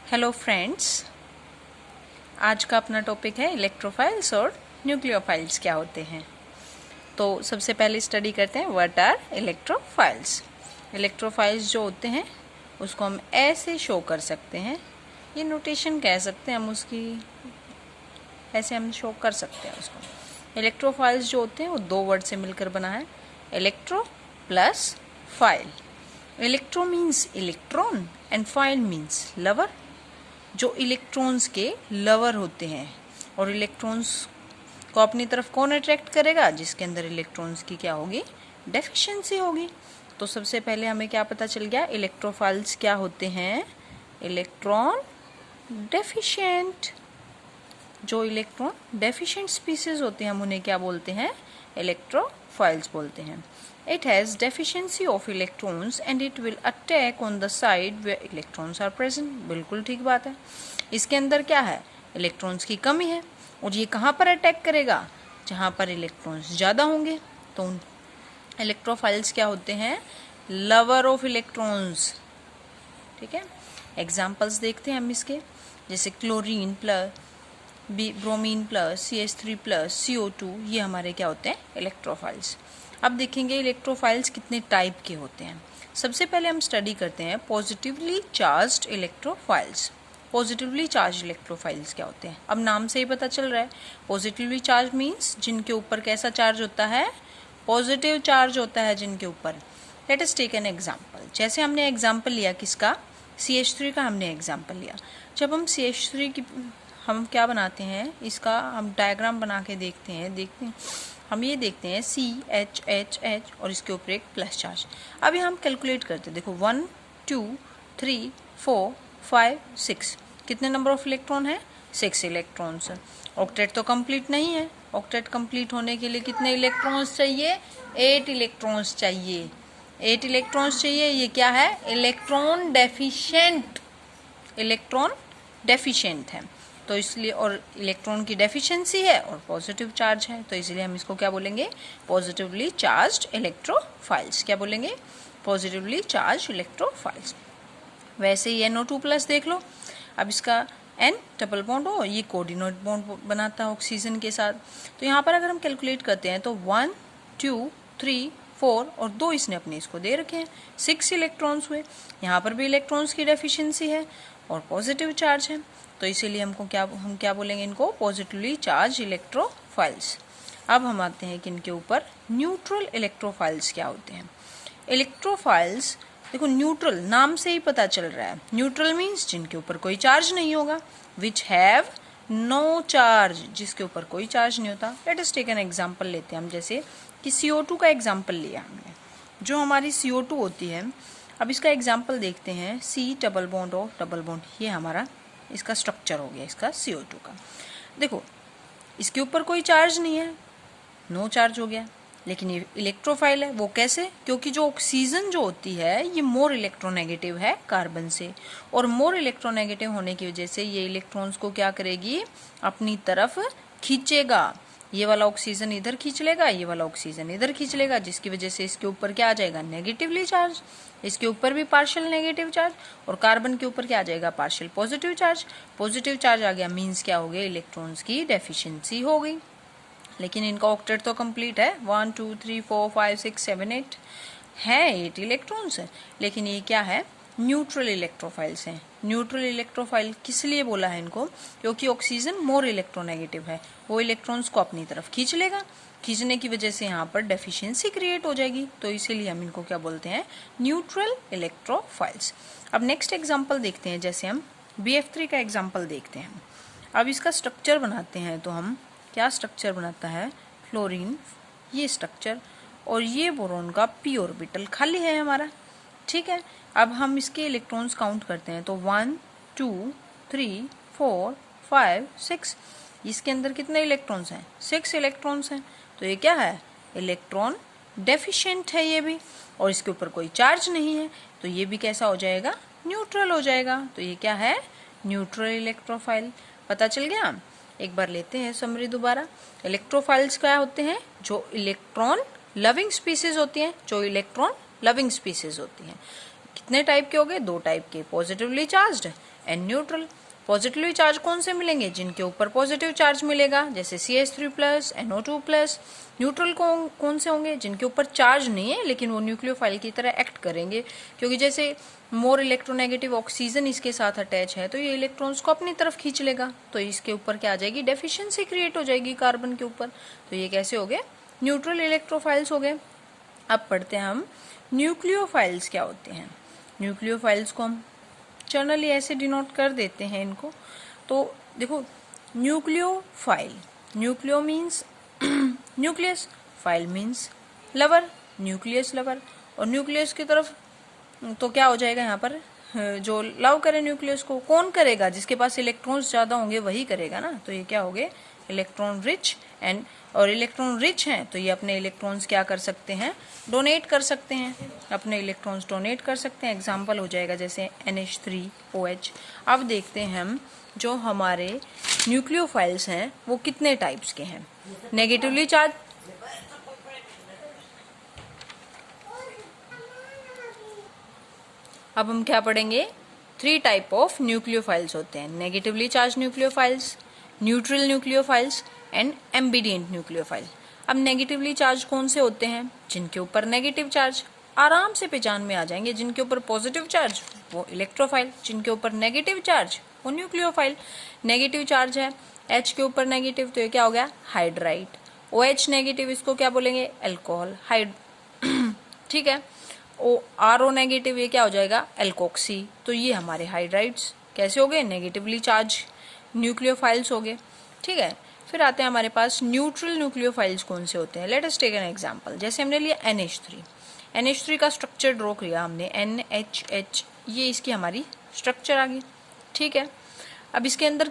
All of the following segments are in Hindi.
हेलो फ्रेंड्स, आज का अपना टॉपिक है इलेक्ट्रोफाइल्स और न्यूक्लियोफाइल्स क्या होते हैं। तो सबसे पहले स्टडी करते हैं व्हाट आर इलेक्ट्रोफाइल्स। इलेक्ट्रोफाइल्स जो होते हैं उसको हम ऐसे शो कर सकते हैं, ये नोटेशन कह सकते हैं हम उसकी, ऐसे हम शो कर सकते हैं उसको। इलेक्ट्रोफाइल्स जो होते हैं वो दो वर्ड से मिलकर बना है, electro plus file. Electro means electron and file means lover, जो इलेक्ट्रॉन्स के लवर होते हैं। और इलेक्ट्रॉन्स को अपनी तरफ कौन अट्रैक्ट करेगा? जिसके अंदर इलेक्ट्रॉन्स की क्या होगी? डेफिशिएंसी होगी। तो सबसे पहले हमें क्या पता चल गया, इलेक्ट्रोफाइल्स क्या होते हैं? Electron deficient. जो इलेक्ट्रॉन डेफिशिएंट स्पीसीज होते हैं हम उन्हें क्या बोलते हैं? इलेक्ट्रोफाइल्स बोलते हैं। It has deficiency of electrons and it will attack on the side where electrons are present। बिल्कुल ठीक बात है। इसके अंदर क्या है? इलेक्ट्रॉन्स की कमी है और ये कहाँ पर अटैक करेगा? जहाँ पर इलेक्ट्रॉन्स ज़्यादा होंगे। तो इलेक्ट्रोफाइल्स क्या होते हैं? Lover of electrons. ठीक है, एग्जाम्पल्स देखते हैं हम इसके, जैसे chlorine plus bromine plus CH3 plus CO2, ये हमारे क्या होते हैं? इलेक्ट्रोफाइल्स। अब देखेंगे इलेक्ट्रोफाइल्स कितने टाइप के होते हैं। सबसे पहले हम स्टडी करते हैं positively charged electrophiles. Positively charge electrophiles क्या होते हैं? अब नाम से ही पता चल रहा है, पॉजिटिवली चार्ज मीन्स जिनके ऊपर कैसा चार्ज होता है? पॉजिटिव चार्ज होता है जिनके ऊपर। Let us take an example. जैसे हमने एग्जाम्पल लिया किसका? CH3 का हमने एग्जाम्पल लिया। जब हम CH3 की हम क्या बनाते हैं, इसका हम डायग्राम बना के देखते हैं हम ये देखते हैं CH और इसके ऊपर एक प्लस चार्ज। अभी हम कैलकुलेट करते हैं, देखो 1 2 3 4 5 6, कितने नंबर ऑफ इलेक्ट्रॉन है? 6 इलेक्ट्रॉन्स। ऑक्टेट तो कंप्लीट नहीं है। ऑक्टेट कंप्लीट होने के लिए कितने इलेक्ट्रॉन्स चाहिए? 8 इलेक्ट्रॉन्स चाहिए। 8 इलेक्ट्रॉन्स चाहिए। ये क्या है? Electron deficient. इलेक्ट्रॉन डेफिशिएंट है तो इसलिए, और इलेक्ट्रॉन की डेफिशिएंसी है और पॉजिटिव चार्ज है, तो इसलिए हम इसको क्या बोलेंगे? Positively charged electrophiles. क्या बोलेंगे? Positively charge electrophiles. वैसे ही NO2 प्लस देख लो। अब इसका N डबल बॉन्ड हो, ये कोऑर्डिनेट बॉन्ड बनाता है ऑक्सीजन के साथ। तो यहाँ पर अगर हम कैलकुलेट करते हैं तो 1 2 3 4 और 2 इसने अपने इसको दे रखे हैं, 6 इलेक्ट्रॉन्स हुए। यहाँ पर भी इलेक्ट्रॉन्स की डेफिशिएंसी है और पॉजिटिव चार्ज है, तो इसीलिए हम क्या बोलेंगे? इनको पॉजिटिवली चार्ज इलेक्ट्रोफाइल्स। अब हम आते हैं कि इनके ऊपर न्यूट्रल इलेक्ट्रोफाइल्स क्या होते हैं। इलेक्ट्रोफाइल्स देखो, न्यूट्रल नाम से ही पता चल रहा है। न्यूट्रल मीन्स जिनके ऊपर कोई चार्ज नहीं होगा, विच हैव नो चार्ज, जिसके ऊपर कोई चार्ज नहीं होता। Let us take an example लेते हैं हम, जैसे कि CO2 का एग्जांपल लिया हमने। जो हमारी CO2 होती है, अब इसका एग्जांपल देखते हैं। C डबल बॉन्ड और डबल बॉन्ड, ये हमारा इसका स्ट्रक्चर हो गया इसका CO2 का। देखो इसके ऊपर कोई चार्ज नहीं है, नो चार्ज हो गया, लेकिन ये इलेक्ट्रोफाइल है। वो कैसे? क्योंकि जो ऑक्सीजन जो होती है ये मोर इलेक्ट्रोनेगेटिव है कार्बन से, और मोर इलेक्ट्रोनेगेटिव होने की वजह से ये इलेक्ट्रॉन्स को क्या करेगी? अपनी तरफ खींचेगा। ये वाला ऑक्सीजन इधर खींच लेगा, ये वाला ऑक्सीजन इधर खींच लेगा, जिसकी वजह से इसके ऊपर क्या आ जाएगा? Negatively charge. इसके ऊपर भी पार्शियल नेगेटिव चार्ज, और कार्बन के ऊपर क्या आ जाएगा? Partial positive charge. Positive charge आ गया मीन्स क्या हो गया? इलेक्ट्रॉन्स की डेफिशिएंसी हो गई। लेकिन इनका ऑक्टेट तो कंप्लीट है, 1 2 3 4 5 6 7 8 है, 8 इलेक्ट्रॉन्स है। लेकिन ये क्या है? न्यूट्रल इलेक्ट्रोफाइल्स हैं। न्यूट्रल इलेक्ट्रोफाइल किस लिए बोला है इनको? क्योंकि ऑक्सीजन मोर इलेक्ट्रोनेगेटिव है, वो इलेक्ट्रॉन्स को अपनी तरफ खींच लेगा। खींचने की वजह से यहाँ पर डेफिशिएंसी क्रिएट हो जाएगी, तो इसीलिए हम इनको क्या बोलते हैं? Neutral electrophiles. अब नेक्स्ट एग्जाम्पल देखते हैं, जैसे हम BF3 का एग्जाम्पल देखते हैं। अब इसका स्ट्रक्चर बनाते हैं, तो हम क्या स्ट्रक्चर बनाता है? फ्लोरीन, ये स्ट्रक्चर, और ये बोरोन का p ऑर्बिटल खाली है हमारा। ठीक है, अब हम इसके इलेक्ट्रॉन्स काउंट करते हैं, तो 1 2 3 4 5 6, इसके अंदर कितने इलेक्ट्रॉन्स हैं? 6 इलेक्ट्रॉन्स हैं। तो ये क्या है? इलेक्ट्रॉन डेफिशिएंट है ये भी, और इसके ऊपर कोई चार्ज नहीं है, तो ये भी कैसा हो जाएगा? न्यूट्रल हो जाएगा। तो ये क्या है? Neutral electrophile. पता चल गया? एक बार लेते हैं समरी दोबारा। इलेक्ट्रोफाइल्स क्या होते हैं? जो इलेक्ट्रॉन लविंग स्पीसीज होती हैं, जो इलेक्ट्रॉन लविंग स्पीसीज होती हैं। कितने टाइप के हो गए? 2 टाइप के, positively charged and neutral. Positively charge कौन से मिलेंगे? जिनके ऊपर पॉजिटिव चार्ज मिलेगा, जैसे CH3+, NO2+। न्यूट्रल कौन से होंगे? जिनके ऊपर चार्ज नहीं है लेकिन वो न्यूक्लियोफाइल की तरह एक्ट करेंगे, क्योंकि जैसे मोर इलेक्ट्रोनेगेटिव ऑक्सीजन इसके साथ अटैच है तो ये इलेक्ट्रॉन्स को अपनी तरफ खींच लेगा, तो इसके ऊपर क्या आ जाएगी? डेफिशिएंसी क्रिएट हो जाएगी कार्बन के ऊपर। तो ये कैसे हो गए? न्यूट्रल इलेक्ट्रोफाइल्स हो गए। अब पढ़ते हैं हम न्यूक्लियोफाइल्स क्या होते हैं। न्यूक्लियोफाइल्स को हम जनरली ऐसे डिनोट कर देते हैं इनको। तो देखो, nucleophile, nucleo means nucleus, file means lover, nucleus lover. और न्यूक्लियस की तरफ तो क्या हो जाएगा यहाँ पर? जो लव करे न्यूक्लियस को, कौन करेगा? जिसके पास इलेक्ट्रॉन्स ज्यादा होंगे वही करेगा ना। तो ये क्या हो गए? Electron rich. एंड और इलेक्ट्रॉन रिच हैं तो ये अपने इलेक्ट्रॉन्स क्या कर सकते हैं? डोनेट कर सकते हैं, अपने इलेक्ट्रॉन्स डोनेट कर सकते हैं। एग्जाम्पल हो जाएगा जैसे NH3OH। अब देखते हैं हम जो हमारे न्यूक्लियोफाइल्स हैं वो कितने टाइप्स के हैं। नेगेटिवली चार्ज, अब हम क्या पढ़ेंगे? 3 टाइप ऑफ न्यूक्लियोफाइल्स होते हैं, negatively charge nucleophiles, neutral nucleophiles and ambident nucleophile. अब नेगेटिवली चार्ज कौन से होते हैं? जिनके ऊपर नेगेटिव चार्ज, आराम से पहचान में आ जाएंगे। जिनके ऊपर पॉजिटिव चार्ज वो इलेक्ट्रोफाइल, जिनके ऊपर नेगेटिव चार्ज वो न्यूक्लियोफाइल। नेगेटिव चार्ज है H के ऊपर नेगेटिव, तो ये क्या हो गया? हाइड्राइड। OH नेगेटिव, इसको क्या बोलेंगे? अल्कोहल, हाइड ठीक है। RO नेगेटिव, ये क्या हो जाएगा? एल्कोक्सी। तो ये हमारे हाइड्राइड्स कैसे हो गए? नेगेटिवली चार्ज न्यूक्लियोफाइल्स हो गए, ठीक है। फिर आते हैं हमारे पास न्यूट्रल न्यूक्लियोफाइल्स कौन से होते हैं। Let us take an example. जैसे हमने लिया NH3 का स्ट्रक्चर ड्रॉ किया हमने, NHH, ये इसकी हमारी स्ट्रक्चर आ गई, ठीक है। अब इसके अंदर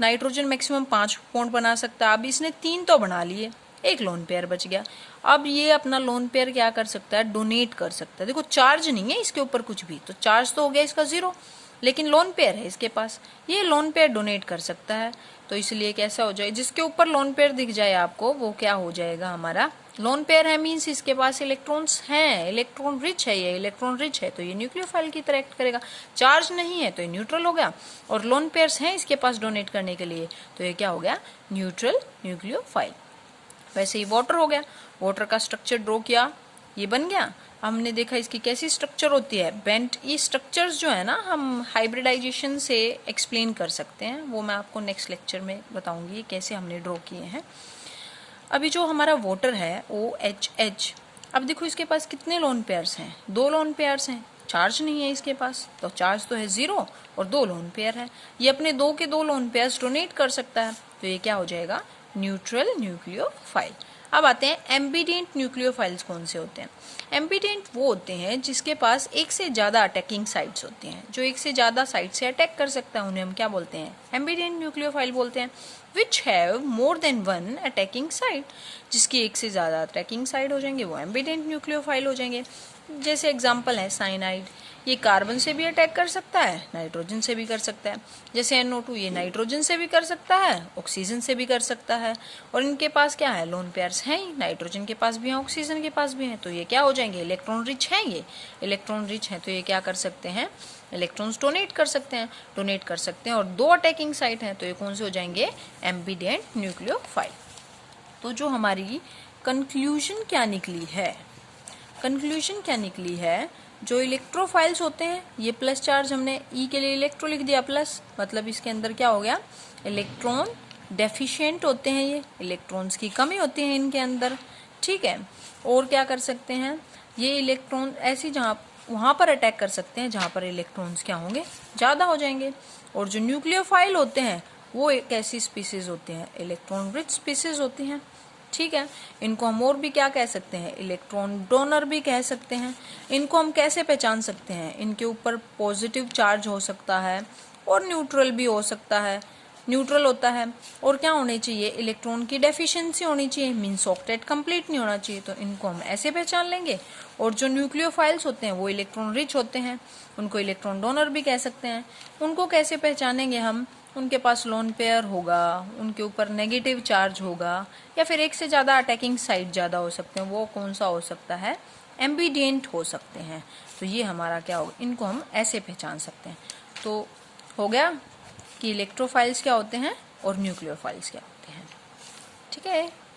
नाइट्रोजन मैक्सिमम 5 बॉन्ड बना सकता है। अब इसने 3 तो बना लिए, एक लोन पेयर बच गया। अब ये अपना लोन पेयर क्या कर सकता है? डोनेट कर सकता है। देखो, चार्ज नहीं है इसके ऊपर कुछ भी, तो चार्ज तो हो गया इसका 0, लेकिन लोन पेयर है इसके पास, ये लोन पेयर डोनेट कर सकता है। तो इसलिए कैसा हो जाए? जिसके ऊपर लोन पेयर दिख जाए आपको वो क्या हो जाएगा? हमारा लोन पेयर है, मीन्स इसके पास इलेक्ट्रॉन्स हैं, इलेक्ट्रॉन रिच है, ये इलेक्ट्रॉन रिच है तो ये न्यूक्लियोफाइल की तरह एक्ट करेगा। चार्ज नहीं है तो ये न्यूट्रल हो गया, और लोन पेयर्स हैं इसके पास डोनेट करने के लिए, तो ये क्या हो गया? Neutral nucleophile. वैसे ही वाटर हो गया, वाटर का स्ट्रक्चर ड्रॉ किया, ये बन गया। हमने देखा इसकी कैसी स्ट्रक्चर होती है, बेंट। ये स्ट्रक्चर्स जो है ना हम हाइब्रिडाइजेशन से एक्सप्लेन कर सकते हैं, वो मैं आपको नेक्स्ट लेक्चर में बताऊंगी कैसे हमने ड्रॉ किए हैं। अभी जो हमारा वाटर है OHH, अब देखो इसके पास कितने लोन पेयर्स हैं? 2 लोन पेयर्स हैं, चार्ज नहीं है इसके पास, तो चार्ज तो है 0 और 2 लोन पेयर है। ये अपने 2 के 2 लोन पेयर्स डोनेट कर सकता है, तो ये क्या हो जाएगा? Neutral nucleophile. अब आते हैं एम्बिडिएंट न्यूक्लियोफाइल्स कौन से होते हैं। एम्बिडिएंट वो होते हैं जिसके पास एक से ज्यादा अटैकिंग साइट्स होते हैं, जो एक से ज्यादा साइट से अटैक कर सकता है, उन्हें हम क्या बोलते हैं? एम्बिडिएंट न्यूक्लियोफाइल बोलते हैं। Which have more than 1 attacking site, जिसकी एक से ज्यादा अटैकिंग साइट हो जाएंगे वो एम्बिडिएंट न्यूक्लियोफाइल हो जाएंगे। जैसे एग्जाम्पल है साइनाइड, ये कार्बन से भी अटैक कर सकता है, नाइट्रोजन से भी कर सकता है। जैसे NO2, ये नाइट्रोजन से भी कर सकता है, ऑक्सीजन से भी कर सकता है, और इनके पास क्या है? लोन पेयर्स हैं ही, नाइट्रोजन के पास भी हैं, ऑक्सीजन के पास भी हैं, तो ये क्या हो जाएंगे? इलेक्ट्रॉन रिच हैं। ये इलेक्ट्रॉन रिच हैं तो ये क्या कर सकते हैं? इलेक्ट्रॉन्स डोनेट कर सकते हैं, और 2 अटैकिंग साइट हैं तो ये कौन से हो जाएंगे? एम्बिडिएंट न्यूक्लियोफाइल। तो जो हमारी कंक्लूजन क्या निकली है, जो इलेक्ट्रोफाइल्स होते हैं, ये प्लस चार्ज, हमने E के लिए इलेक्ट्रो लिख दिया प्लस, मतलब इसके अंदर क्या हो गया? इलेक्ट्रॉन डेफिशिएंट होते हैं, ये इलेक्ट्रॉन्स की कमी होती है इनके अंदर, ठीक है। और क्या कर सकते हैं? ये इलेक्ट्रॉन ऐसी वहां पर अटैक कर सकते हैं जहां पर इलेक्ट्रॉन्स क्या होंगे? ज्यादा हो जाएंगे। और जो न्यूक्लियोफाइल होते हैं वो एक ऐसी स्पीसीज होती हैं, इलेक्ट्रॉन रिच स्पीसीज होती हैं, ठीक है। इनको हम और भी क्या कह सकते हैं? इलेक्ट्रॉन डोनर भी कह सकते हैं। इनको हम कैसे पहचान सकते हैं? इनके ऊपर पॉजिटिव चार्ज हो सकता है और न्यूट्रल भी हो सकता है, न्यूट्रल होता है। और क्या होनी चाहिए? इलेक्ट्रॉन की डेफिशिएंसी होनी चाहिए, मीन्स ऑक्टेट कंप्लीट नहीं होना चाहिए, तो इनको हम ऐसे पहचान लेंगे। और जो न्यूक्लियोफाइल्स होते हैं वो इलेक्ट्रॉन रिच होते हैं, उनको इलेक्ट्रॉन डोनर भी कह सकते हैं। उनको कैसे पहचानेंगे हम? उनके पास लोन पेयर होगा, उनके ऊपर नेगेटिव चार्ज होगा, या फिर एक से ज़्यादा अटैकिंग साइट ज़्यादा हो सकते हैं, वो कौन सा हो सकता है? एम्बिडिएंट हो सकते हैं। तो ये हमारा क्या होगा, इनको हम ऐसे पहचान सकते हैं। तो हो गया कि इलेक्ट्रोफाइल्स क्या होते हैं और न्यूक्लियोफाइल्स क्या होते हैं। ठीक है।